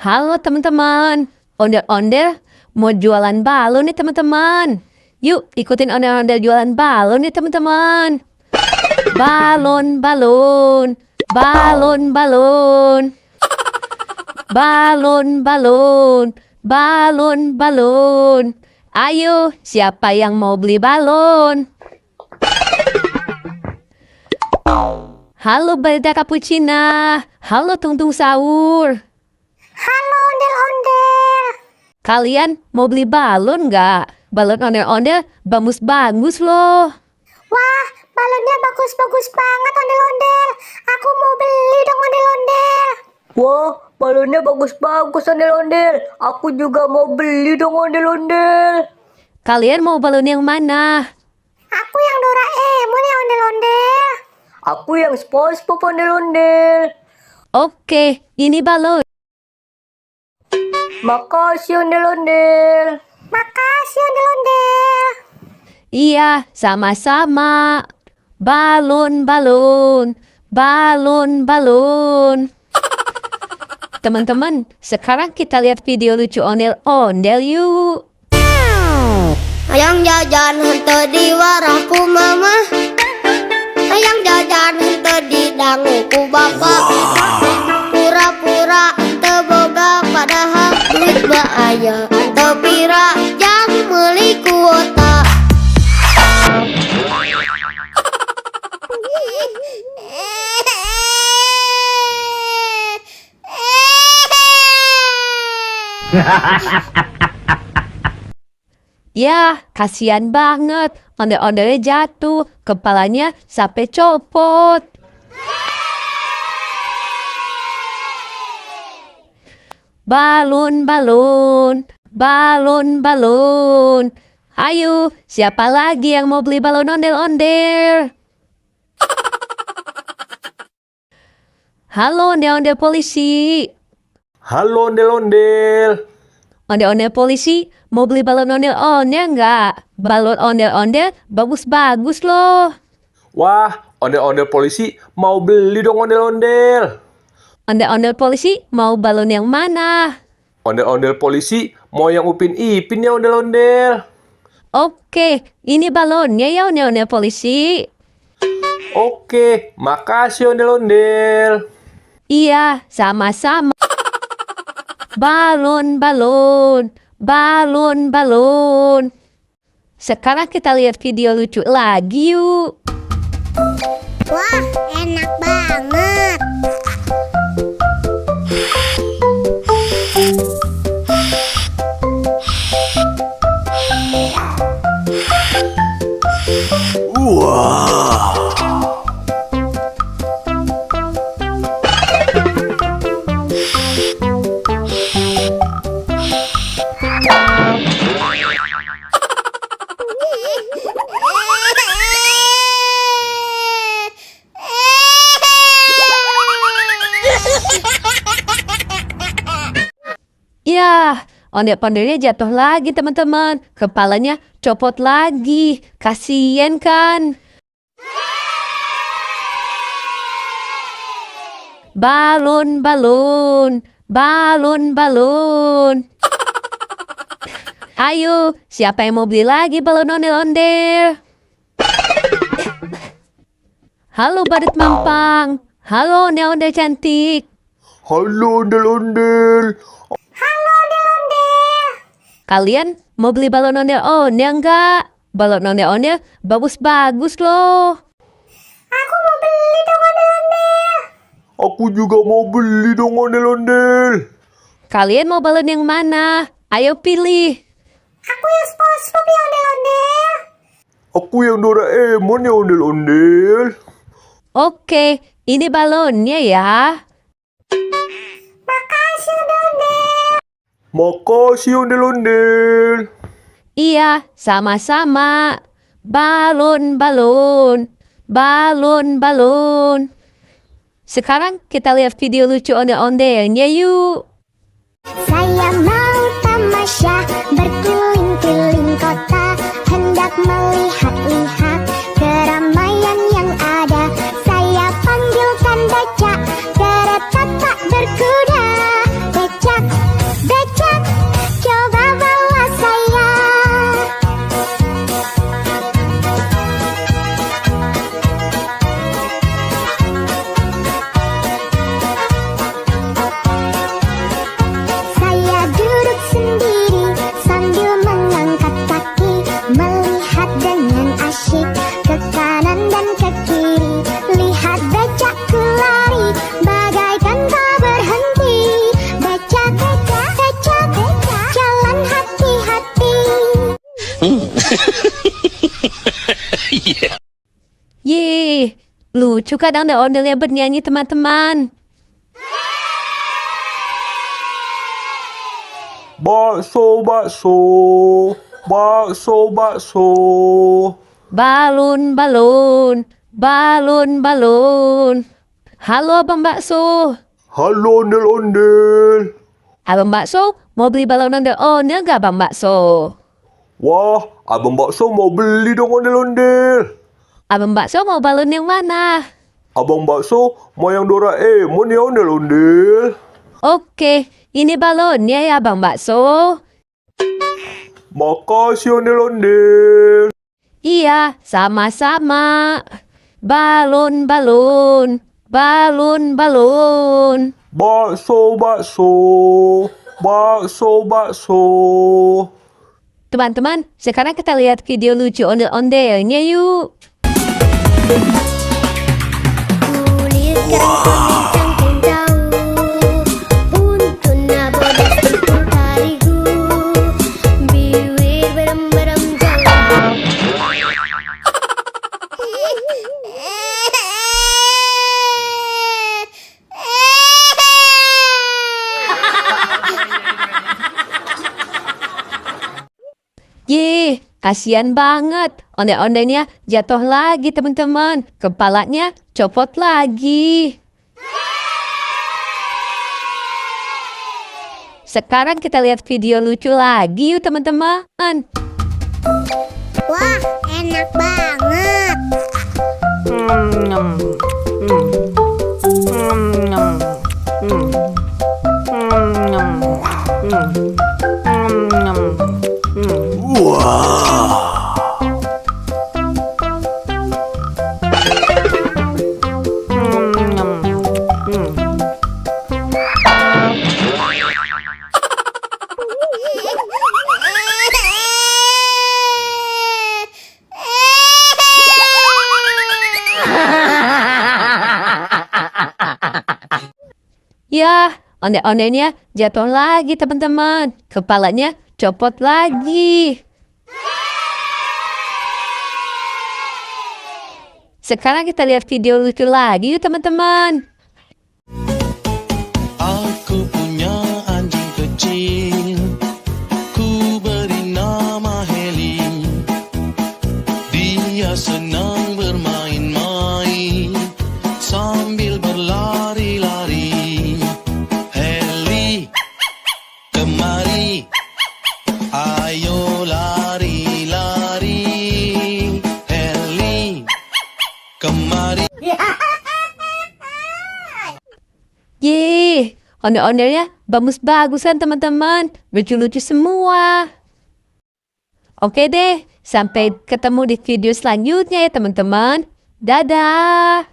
Halo teman-teman, ondel-ondel mau jualan balon nih teman-teman. Yuk ikutin ondel-ondel jualan balon nih teman-teman. Balon, balon, balon, balon. Balon, balon, balon, balon. Ayo, siapa yang mau beli balon? Halo Balda Cappuccina. Halo Tungtung Sahur. Halo ondel-ondel. Kalian mau beli balon nggak? Balon ondel-ondel bagus-bagus loh. Wah, balonnya bagus-bagus banget ondel-ondel. Aku mau beli dong ondel-ondel. Wah, balonnya bagus-bagus ondel-ondel. Aku juga mau beli dong ondel-ondel. Kalian mau balon yang mana? Aku yang Doraemon ya ondel-ondel. Aku yang SpongeBob ondel-ondel. Oke, ini balon. Makasih ondel-ondel. Makasih ondel-ondel. Iya, sama-sama. Balon, balon, balon, balon. Teman-teman, sekarang kita lihat video lucu ondel-ondel yuk. Ayang jajan hente di warahku mama. Ayang jajan hente di danguku bapak. Pura-pura hente boga padahal duit baaya. Hente pira jang meuli kuota. Ya, kasihan banget. Ondel-ondelnya jatuh, kepalanya sampai copot. Balon, balon, balon, balon. Ayo, siapa lagi yang mau beli balon ondel-ondel? Halo ondel-ondel polisi. Halo ondel-ondel. Ondel-ondel polisi, mau beli balon ondel-ondel nggak? Balon ondel-ondel bagus-bagus loh. Wah, ondel-ondel polisi mau beli dong ondel-ondel. Ondel-ondel polisi mau balon yang mana? Ondel-ondel polisi mau yang Upin Ipin ya ondel-ondel. Oke, ini balonnya ya ondel-ondel polisi. Oke, makasih ondel-ondel. Iya, sama-sama. Balon, balon, balon, balon. Sekarang kita lihat video lucu lagi yuk. Wah, enak banget. Ya, ondel-ondelnya jatuh lagi teman-teman. Kepalanya copot lagi. Kasian kan? Balon, balon, balon, balon. Ayo, siapa yang mau beli lagi balon ondel-ondel? Halo badut mampang. Halo ondel-ondel cantik. Halo ondel-ondel. Kalian mau beli balon ondel-ondel nggak? Balon ondel-ondel bagus-bagus loh. Aku mau beli dong ondel-ondel. Aku juga mau beli dong ondel-ondel. Kalian mau balon yang mana? Ayo pilih. Aku yang SpongeBob ya ondel-ondel. Aku yang Doraemon ya ondel-ondel. Oke, ini balonnya ya. Makasih ondel-ondel. Makasih ondel-ondel. Iya, sama-sama. Balon, balon, balon, balon. Sekarang kita lihat video lucu ondel-ondelnya yuk. Saya mau tamasya berkeliling-keliling kota, hendak melihat-lihat keramaian yang ada. Saya panggilkan becak, kereta tak berkuda. Becak Lucu kan ondel-ondelnya bernyanyi teman-teman. Bakso, bakso, bakso, bakso. Balon, balon, balon, balon. Halo Abang Bakso. Halo ondel-ondel. Abang Bakso, mau beli balon ondel-ondel gak Abang Bakso? Wah, Abang Bakso mau beli dong ondel-ondel. Abang Bakso mau balon yang mana? Abang Bakso mau yang Doraemon ya ondel-ondel. Oke, ini balonnya ya Abang Bakso. Makasih ondel-ondel. Iya, sama-sama. Balon, balon, balon, balon. Bakso, bakso, bakso, bakso. Teman-teman, sekarang kita lihat video lucu ondel-ondelnya yuk. Kulitkan cangkeng jauh, buntutnya bodas untuk tarigu, bibir berem-berem jauh. Ye, kasihan banget. Ondel-ondelnya jatuh lagi teman-teman. Kepalanya copot lagi. Sekarang kita lihat video lucu lagi yuk teman-teman. Wah, enak banget. Ya, ondel-ondelnya jatuh lagi teman-teman. Kepalanya copot lagi. Sekarang kita lihat video lucu lagi yuk teman-teman. Aku punya anjing kecil, ku beri nama Heli. Dia senang bermain-main sambil berlari-lari. Heli, kemari, ayo lari-lari. Heli, kemari. Yeay, ondel-ondelnya bagus-bagusan teman-teman. Lucu-lucu semua. Oke deh, sampai ketemu di video selanjutnya ya teman-teman. Dadah.